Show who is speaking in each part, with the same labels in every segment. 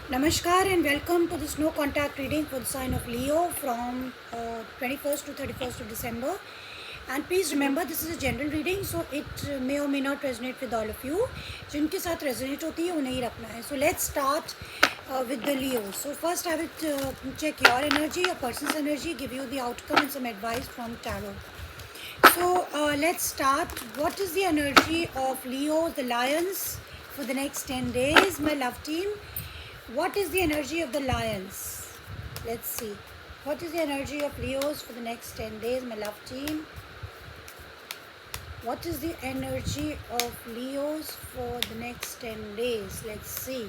Speaker 1: Namaskar and welcome to this no contact reading for the sign of Leo from 21st to 31st of December. And please remember this is a general reading, so it may or may not resonate with all of you. जिनके साथ resonate होती है उन्हें ही रखना है. So let's start with the Leo. So first I will check your energy, your person's energy, give you the outcome and some advice from tarot. So let's start. What is the energy of Leo, the Lions, for the next 10 days, my love team? What is the energy of the Lions? Let's see. What is the energy of Leos for the next 10 days, my love team? What is the energy of Leos for the next 10 days? Let's see.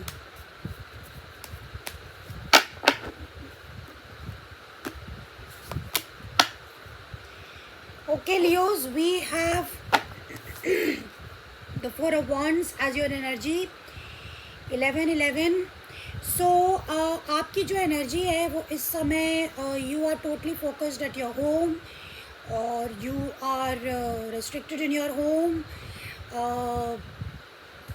Speaker 1: Okay, Leos, we have the Four of Wands as your energy. 11-11. सो आपकी जो energy है वो इस समय you are totally focused at your home और you are restricted in your home.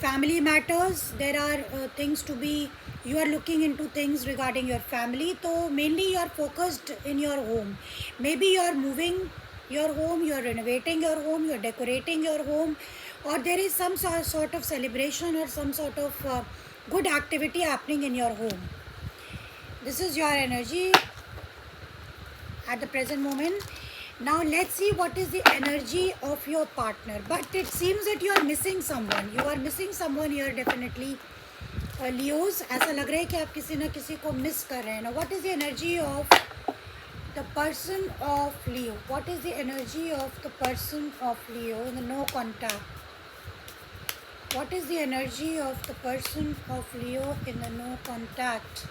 Speaker 1: Family matters. There are things to be, you are looking into things regarding your family. So mainly you are focused in your home. Maybe you are moving your home, you are renovating your home, you are decorating your home, or there is some sort of celebration or some sort of good activity happening in your home. This is your energy at the present moment. Now let's see what is the energy of your partner. But it seems that you are missing someone. You are missing someone here definitely. Leos, ऐसा लग रहा है कि आप किसी ना किसी को मिस कर रहे हैं. Now what is the energy of the person of Leo? What is the energy of the person of Leo in the no contact? What is the energy of the person of Leo in the no contact?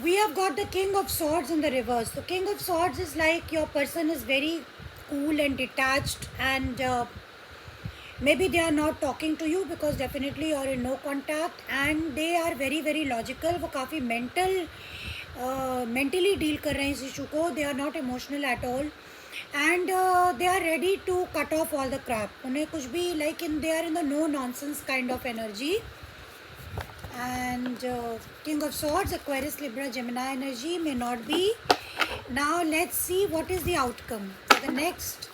Speaker 1: We have got the King of Swords in the reverse. The King of Swords is like your person is very cool and detached, and maybe they are not talking to you because definitely you are in no contact, and they are very very logical. वो काफ़ी mentally deal कर रहे हैं इस issue को. They are not emotional at all, and they are ready to cut off all the crap. उन्हें कुछ भी they are in the no nonsense kind of energy. And King of Swords, Aquarius, Libra, Gemini energy may not be. Now let's see what is the outcome for the next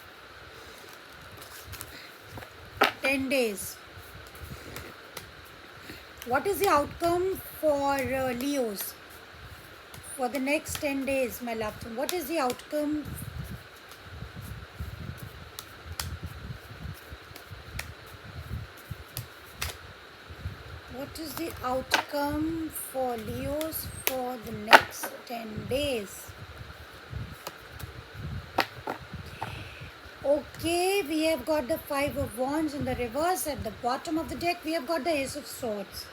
Speaker 1: 10 days. What is the outcome for Leos for the next 10 days, my love? What is the outcome? What is the outcome for Leos for the next 10 days? Okay, we have got the Five of Wands in the reverse. At the bottom of the deck, we have got the Ace of Swords.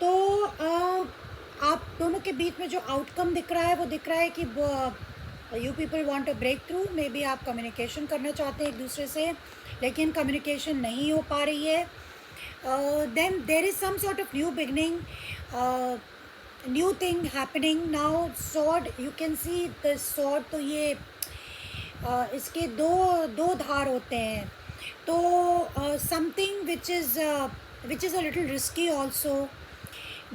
Speaker 1: तो आप दोनों के बीच में जो outcome दिख रहा है वो दिख रहा है कि you people want a breakthrough. Maybe आप कम्युनिकेशन करना चाहते हैं एक दूसरे से, लेकिन कम्युनिकेशन नहीं हो पा रही है. Then there is some sort of new beginning, new thing happening. Now sword, you can see the sword. तो ये इसके दो धार होते हैं. तो something which is a little risky also,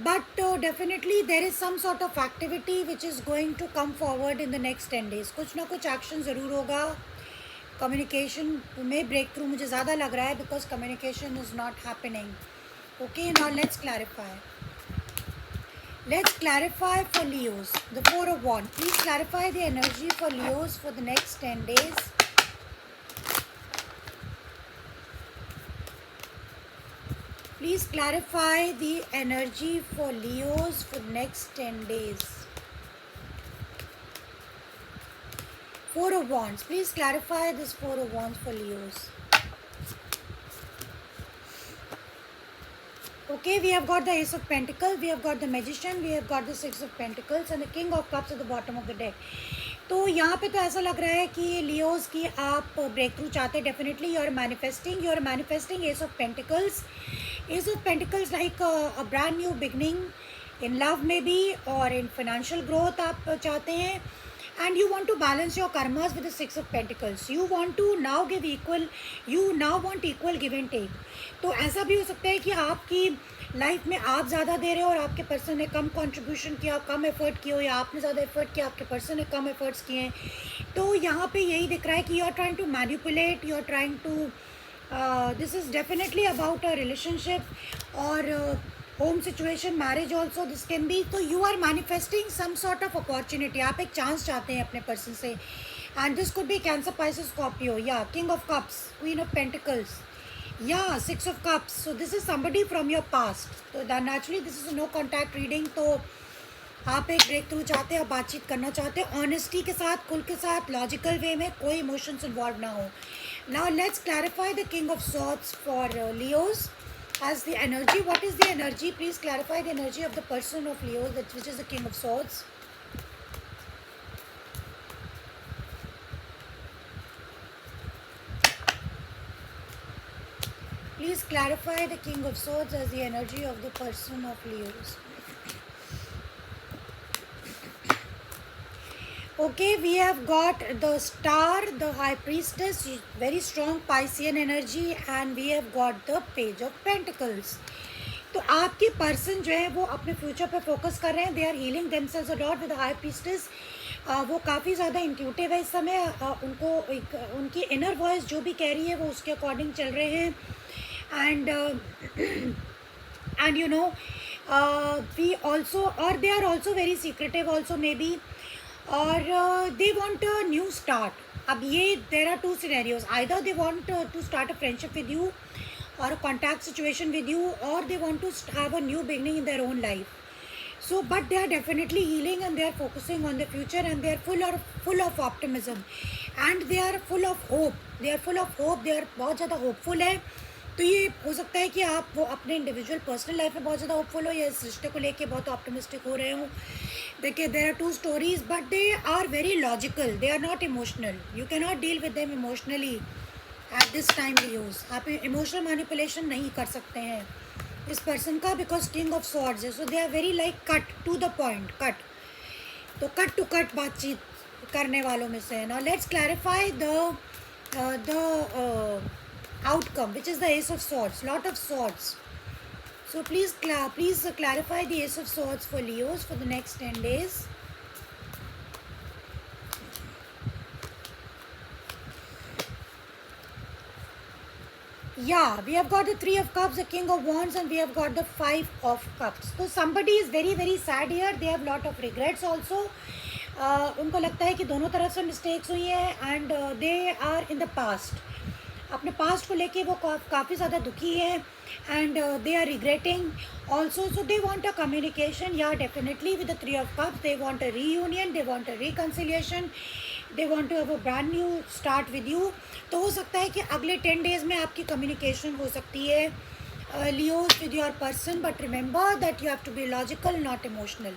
Speaker 1: but definitely there is some sort of activity which is going to come forward in the next 10 days. कुछ ना कुछ action ज़रूर होगा. कम्युनिकेशन में ब्रेक थ्रू मुझे ज़्यादा लग रहा है because communication is not happening. Okay, now let's clarify. Let's clarify for Leos. The Four of Wands. Please clarify the energy for Leos for the next 10 days. Please clarify the energy for Leos for the next 10 days. Four of Wands. Please clarify this Four of Wands for Leos. Okay, we have got the Ace of Pentacles, we have got the Magician, we have got the Six of Pentacles and the King of Cups at the bottom of the deck. तो यहाँ पे तो ऐसा लग रहा है कि Leos की आप ब्रेक थ्रू चाहते हैं. Definitely you are manifesting Ace of Pentacles. Ace of Pentacles like a brand new beginning in love maybe, or in financial growth आप चाहते हैं. and you want to balance your karmas with the Six of Pentacles. You want to now give equal, you now want equal give and take. तो ऐसा भी हो सकता है कि आपकी लाइफ में आप ज़्यादा दे रहे हो और आपके पर्सन ने कम कंट्रीब्यूशन किया, कम एफर्ट किया, या आपने ज़्यादा एफर्ट किया, आपके पर्सन ने कम एफर्ट्स किए हैं. तो यहाँ पे यही दिख रहा है कि you are trying to manipulate, you are trying to, this is definitely about a relationship और home situation, marriage also this can be. तो you are manifesting some sort of opportunity, आप एक चांस चाहते हैं अपने पर्सन से. And this could be Cancer, Pisces, Scorpio, या king of cups, queen of pentacles, या six of cups. So this is somebody from your past. तो naturally this is no contact reading. तो आप एक ब्रेक थ्रू चाहते हैं, आप बातचीत करना चाहते हैं ऑनेस्टी के साथ, खुल के साथ, लॉजिकल वे में, कोई इमोशंस इन्वॉल्व ना हो. Now let's clarify the king of swords for Leos as the energy. What is the energy? Please clarify the energy of the person of Leo, which is the king of swords. Please clarify the king of swords as the energy of the person of Leos. Okay, we have got the star, the high priestess, very strong Piscean energy, and we have got the page of pentacles. तो आपके person जो है वो अपने future पे focus कर रहे हैं. They are healing themselves a lot with high priestess. वो काफ़ी ज़्यादा इंट्यूटिव है इस समय. उनको एक उनकी इनर वॉइस जो भी कह रही है वो उसके अकॉर्डिंग चल रहे हैं. And you know we also, और they are also very secretive also may be, और they want a new start. अब ये there are two scenarios, either they want to start a friendship with you or a contact situation with you, or they want to have a new beginning in their own life. So but they are definitely healing, and they are focusing on the future, and they are full of optimism, and they are full of hope. They are full of hope. They are बहुत ज़्यादा hopeful है. तो ये हो सकता है कि आप वो अपने इंडिविजुअल पर्सनल लाइफ में बहुत ज़्यादा होपफुल हो, या इस रिश्ते को लेके बहुत ऑप्टिमिस्टिक हो रहे हो. देखिए, there are two stories, but they are very logical. They are not emotional. You can not deal with them emotionally at this time. Use आप इमोशनल मैनिपुलेशन नहीं कर सकते हैं इस पर्सन का, बिकॉज किंग ऑफ सॉर्ड्स है. So they are very like cut to the point, cut. तो cut to cut बातचीत करने वालों में से है. Now let's clarify the outcome, which is the ace of swords, lot of swords. So please clarify the ace of swords for Leos for the next 10 days. Yeah, we have got the 3 of cups, the king of wands, and we have got the 5 of cups. So somebody is very very sad here. They have lot of regrets also. उनको लगता है कि दोनों तरफ से mistakes हुई हैं, and they are in the past. अपने पास्ट को लेके वो काफ़ी ज़्यादा दुखी है, and they are regretting also. So they want a communication. या definitely with the 3 of cups they want a reunion, they want a reconciliation, they want to have a brand new start with you. तो हो सकता है कि अगले 10 days में आपकी communication हो सकती है Leos with your person, but remember that you have to be logical, not emotional.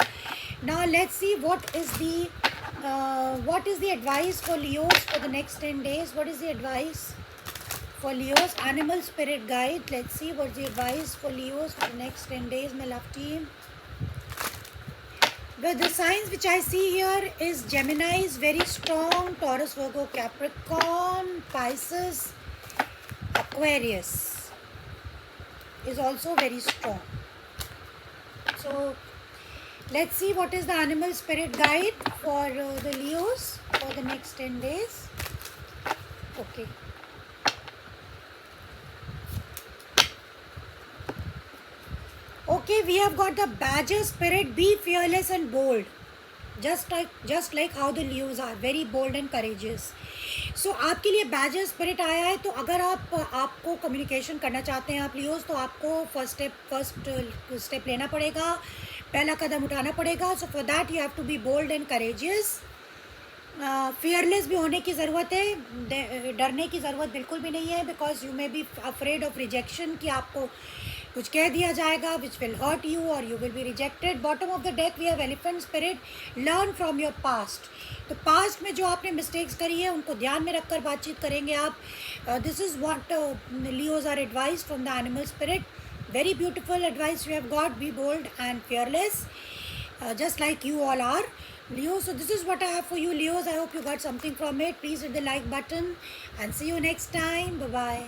Speaker 1: Now let's see what is the advice for Leos for the next 10 days. What is the advice for Leos? Animal spirit guide. Let's see what's the advice for Leos for the next 10 days, my love team. Well, the signs which I see here is Gemini is very strong, Taurus, Virgo, Capricorn, Pisces, Aquarius is also very strong. So let's see what is the animal spirit guide for the Leos for the next 10 days. Okay. Okay, we have got the badger spirit. Be fearless and bold, just like how the Leos are very bold and courageous. So आपके लिए badger spirit आया है. तो अगर आपको communication करना चाहते हैं आप लियोस, तो आपको फर्स्ट स्टेप लेना पड़ेगा, पहला कदम उठाना पड़ेगा. So for that you have to be bold and courageous. Fearless भी होने की ज़रूरत है. डरने की ज़रूरत बिल्कुल भी नहीं है, because you may be afraid of rejection, कि आपको कुछ कह दिया जाएगा विच विल हर्ट यू और you will be rejected. Bottom of the deck we have elephant spirit. Learn from your past. तो पास्ट में जो आपने मिस्टेक्स करी है उनको ध्यान में रखकर बातचीत करेंगे आप. This is what Leos are advice from the animal spirit. Very beautiful advice you have got. Be bold and fearless, just like you all are. Leo, so this is what I have for you, Leos. I hope you got something from it. Please hit the like button and see you next time. Bye bye.